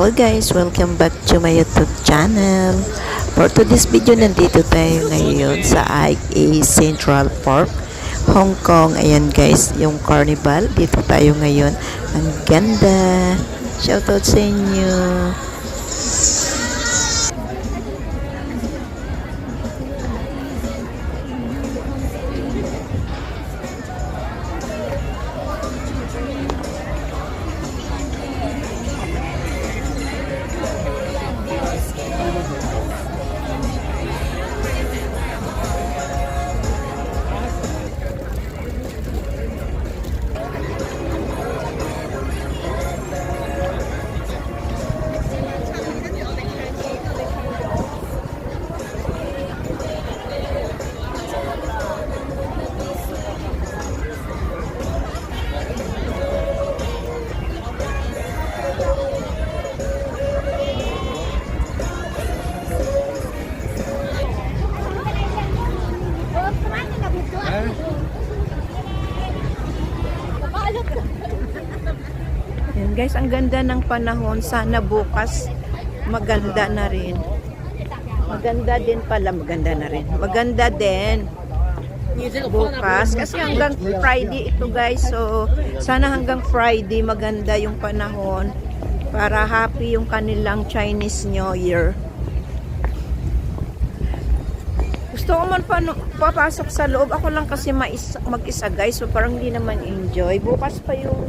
Hello guys, welcome back to my YouTube channel. For today's video, nandito tayo ngayon sa IA Central Park, Hong Kong. Ayan guys, yung carnival. Dito tayo ngayon. Ang ganda. Shoutout sa inyo. Yan guys, ang ganda ng panahon. Sana bukas maganda na rin. Maganda din pala, maganda na rin. Maganda din bukas. Kasi hanggang Friday ito guys. So, sana hanggang Friday maganda yung panahon para happy yung kanilang Chinese New Year. Gusto ko man papasok sa loob. Ako lang kasi mag-isa guys. So, parang hindi naman enjoy. Bukas pa yung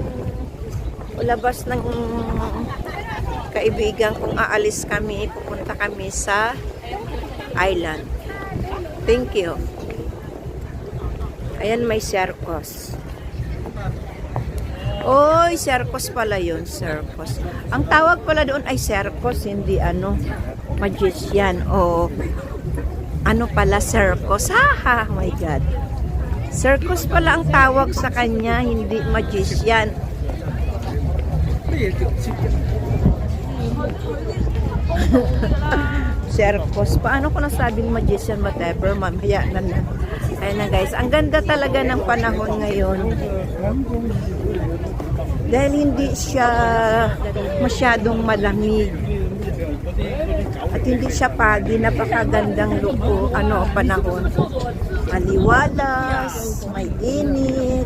labas ng kaibigan kung aalis kami, pupunta kami sa island. Thank you. Ayan, may circus. Oy, circus pala yun, circus. Ang tawag pala doon ay circus, hindi magician o pala circus. Ha, my God. Circus pala ang tawag sa kanya, hindi magician. Circus. Paano ko nasabing magician, whatever, mamaya na. Ayan na guys, ang ganda talaga ng panahon ngayon. Dahil hindi siya masyadong malamig. At hindi siya pagi, napakagandang panahon. Maliwalas, may init.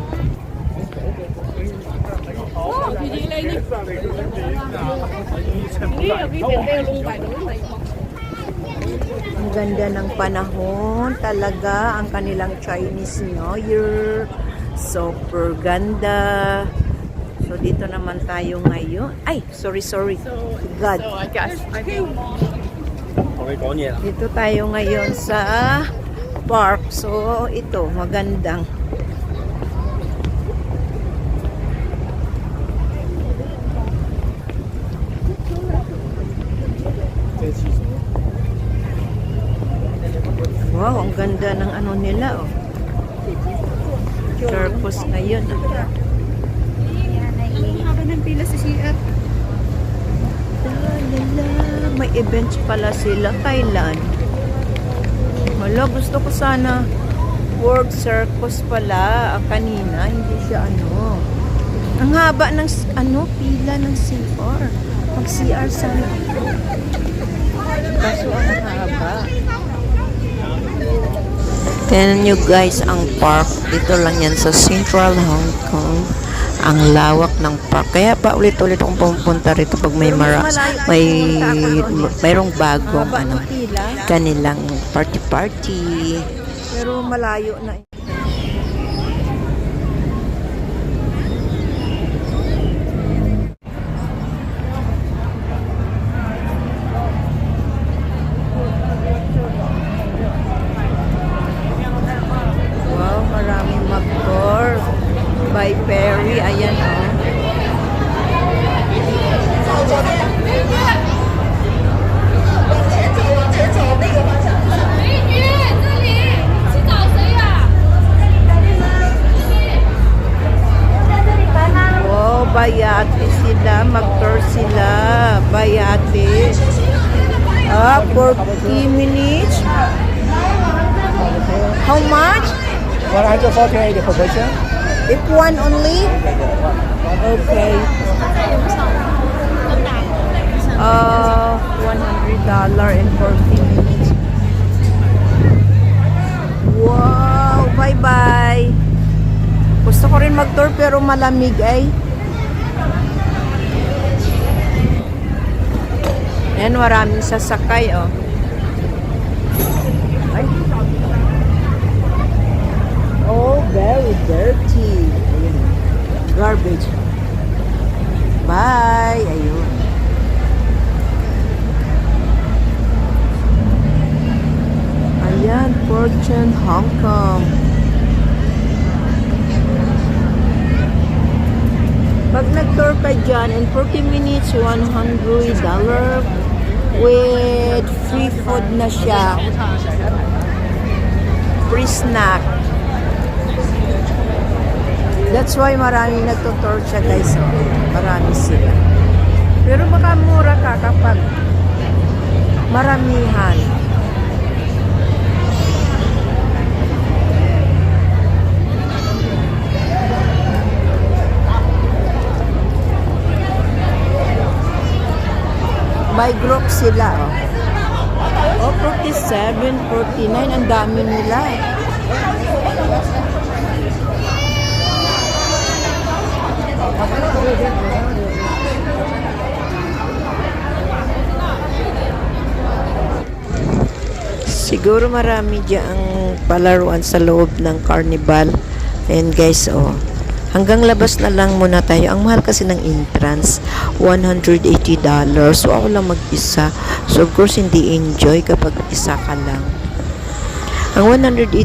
Ang ganda ng panahon talaga, ang kanilang Chinese New Year. Super ganda. So dito naman tayo ngayon. Ay, sorry. God. Dito tayo ngayon sa park. So ito, magandang. Wow, ang ganda ng nila, oh. Circus ngayon. Ang haba ng pila sa CF. May events pala sila, Thailand. Wala, gusto ko sana World Circus pala. Kanina, hindi siya Ang haba ng pila ng CR. Mag-CR sana. Kaso ang haba. Tignan nyo guys ang park. Dito lang yan sa Central Hong Kong. Ang lawak ng park. Kaya pa ulit-ulit akong pumunta rito pag mayroong bagong kanilang party. Pero malayo na. By ferry, ayan Wow, bayate sila, mag-tour sila, bayate. 40 minutes. How much? 148 per person. If one only? Okay. $100 and 40 minutes. Wow! Bye-bye! Gusto ko rin mag-tour pero malamig ay. Ayan, maraming sasakay, oh. Ay. Oh, very dirty. Ayun. Garbage. Bye! Ayun. Ayan, Fortune, Hong Kong. Pag nag-tour ka dyan, in 40 minutes, $100 with free food na siya. Free snack. That's why maraming nagtutour siya, guys. Marami sila. Pero baka mura ka kapag maramihan. By group sila, oh. Oh, 47, 49. Ang dami nila. Siguro marami diyang palaruan sa loob ng carnival. Ayan guys, oh. Hanggang labas na lang muna tayo. Ang mahal kasi ng entrance, $180. So, ako lang mag-isa. So, of course, hindi enjoy kapag isa ka lang. Ang $180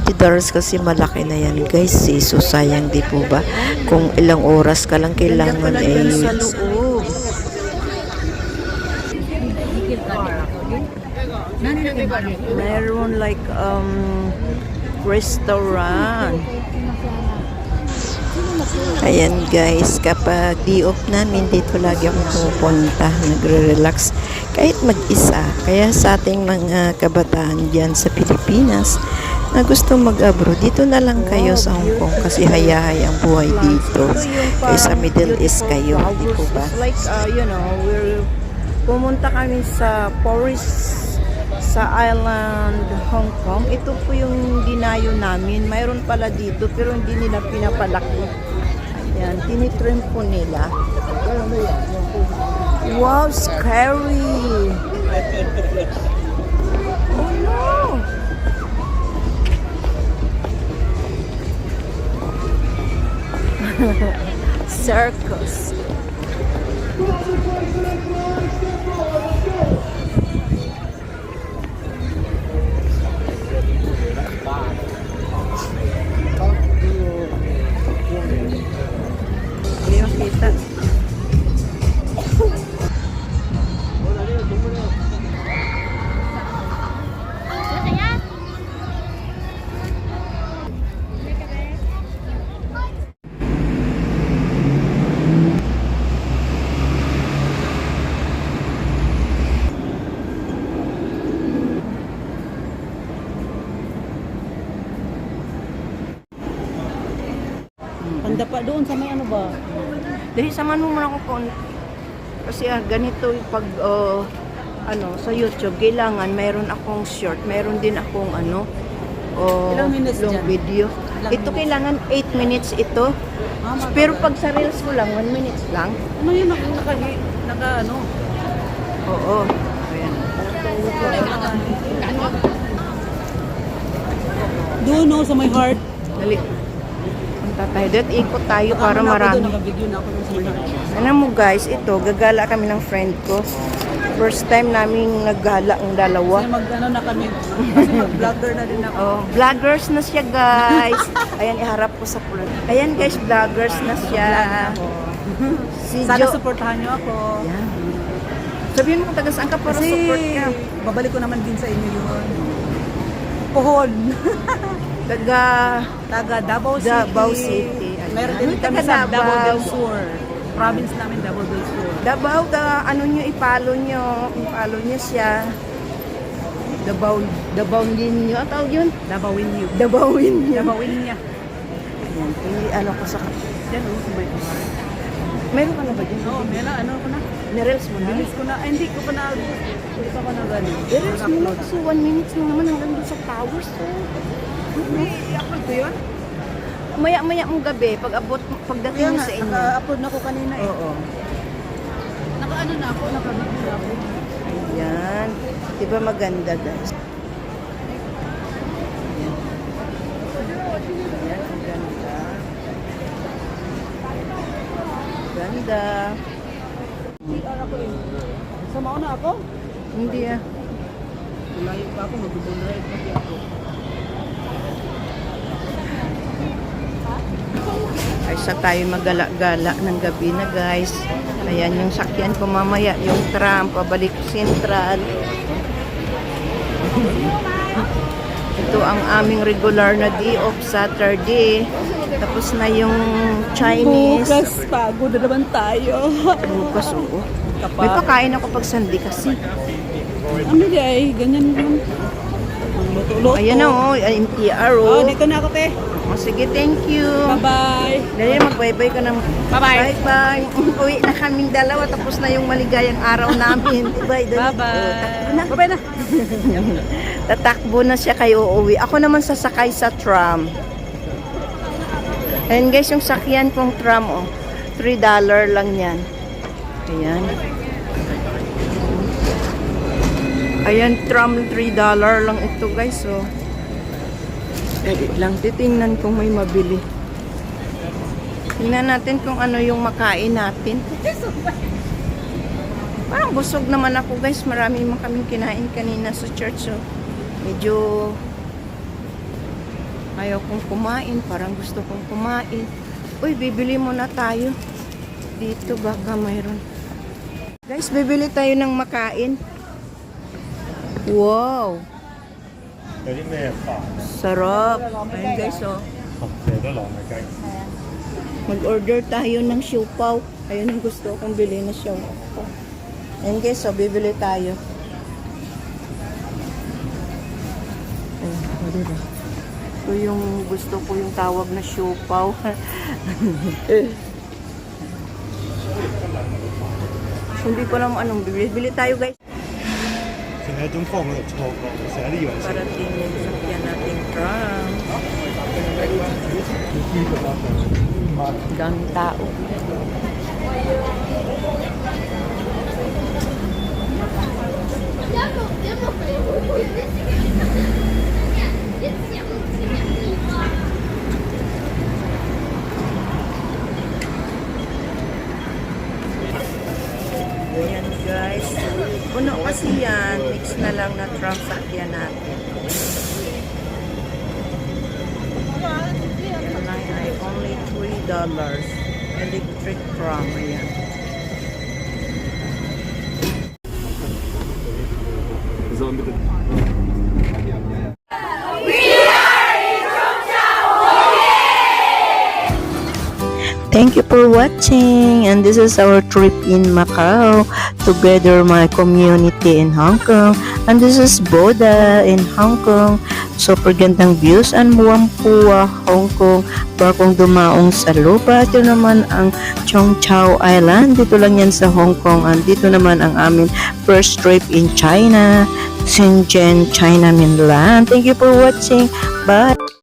kasi malaki na yan, guys. Eh. So, sayang di po ba? Kung ilang oras ka lang kailangan ay... sa loob. Meron like, restaurant. Ayan guys, kapag di-off namin, dito lagi ako pupunta, nagre-relax kahit mag-isa. Kaya sa ating mga kabataan dyan sa Pilipinas na gusto mag-abroad, dito na lang kayo sa Hong Kong kasi hayahay ang buhay dito. Kaya sa Middle East kayo, di po ba? Like, pumunta kami sa forest sa island Hong Kong. Ito po yung dinayo namin. Mayroon pala dito pero hindi nila pinapalaki. Ayan, tinitrim po nila. Wow, scary! Oh no! Circus. Hindi makita. Panda pa doon sa may ano ba? Dahil samahan mo muna ako kasi ganito yung pag sa YouTube kailangan mayroon akong short, mayroon din akong Ilang minutes long dyan? video. Ito kailangan 8 minutes ito. Pero pag sa reels ko lang 1 minutes lang. Ano yun? Naka ano? Oo. Ayan. Doon no, sa my heart. Dali. Punta tayo. Dito ikot tayo para Doon, marami. naka-video na ako doon sa my heart. Alam mo guys, ito, gagala kami ng friend ko. First time naming naggala ang dalawa. Kasi mag-ano na kami. Kasi mag-vlogger na din ako. Oh, vloggers na siya guys. Ayan, iharap ko sa pulan. Ayan guys, vloggers na siya. Si Sana Jo. supportahan niyo ako. Yan. Sabihin mo kung taga saan ka para Kasi support ka. babalik ko naman din sa inyo yun. Pohon. Taga Davao City. Davao City. Ayan. Meron din Taga kami sa Davao. Davao del Sur. Province namin Davao del Sur. Davao, ipalo nyo siya. Davawin nyo. Ang tawag yun? Davawin niyo. Davawin nyo. Davawin niya. Ayan, ko sa... Yan o, sa may heart. Meron ka na ba dyan? Oo, Mela, ano ko na? Nirels mo na? Bilis ko na. Ay, hindi ko pa na. Hindi pa na galing. Nirels mo na kasi 1 minutes lang naman hanggang doon sa towers. So. I-upload ko yun? Maya-maya mong gabi, pagdating Kaya mo nga, sa inyo. naka-upload na ko kanina eh. Oo. Naka-ano na ako, naka-video na ako. Ayan. Diba maganda, guys? Ayan. Ayan, ang ganda. Ganda. CR ako eh. Sama ko na ako? Hindi ah. Layo pa ako, mag-double ride pati ako. Ay sa tayo magala-gala ng gabi na, guys. Ayan yung sakyan ko mamaya, yung tram, pabalik Central. Ito ang aming regular na day off, Saturday. Tapos na yung Chinese. Bukas, pagod na naman tayo. Bukas, oo. May pakain ako pag Sunday kasi. Ano di ay, ganyan yun. Luto-luto. Ayan na, oh, NTR, Oh, oh. dito na ako, te. Oh, sige, thank you. Bye-bye. Dali, mag-bye-bye ka ng... Bye-bye. Bye-bye. Uwi na kaming dalawa, tapos na yung maligayang araw namin. Bye-bye. Bye-bye. Na. Bye-bye na. Tatakbo na siya kayo uuwi. Ako naman sasakay sa tram. Ayan guys, yung sakyan kong tram, oh. $3 lang yan. Ayan. Ayan, tram $3 lang ito guys, oh. Edit lang, titingnan kung may mabili. Tingnan natin kung ano yung makain natin. Parang busog naman ako guys. Marami naman kaming kinain kanina sa church. So, medyo ayaw kong kumain. Parang gusto kong kumain. Uy, bibili muna tayo. Dito baka mayroon. Guys, bibili tayo ng makain. Wow! 有啲咩飯？ Sarap. Ayan guys, oh. 有得攞咪雞。 Mag-order tayo ng siopaw. Ayun ang gusto kong bilhin na siopaw. Ayan guys, so bibili tayo. Ayun, o diba? Ito yung gusto ko yung tawag na siopaw. Hindi ko alam anong bibili. Bili tayo guys. 成日種方嗰度錯過，成日都以為食。 Parating yung sakyan nating tram. Daming tao. Ayan guys. Puno kasi yan. Mix na lang na tram sakyan natin. Yan lang ay only $3. Electric tram. Ayan. Thank you for watching, and this is our trip in Macau, together my community in Hong Kong, and this is Boda in Hong Kong. Super gandang views and Whampoa, Hong Kong. Bakong dumaong sa lupa. Ito naman ang Chong Chau Island. Dito lang yan sa Hong Kong, and dito naman ang amin first trip in China, Shenzhen, China mainland. Thank you for watching. Bye!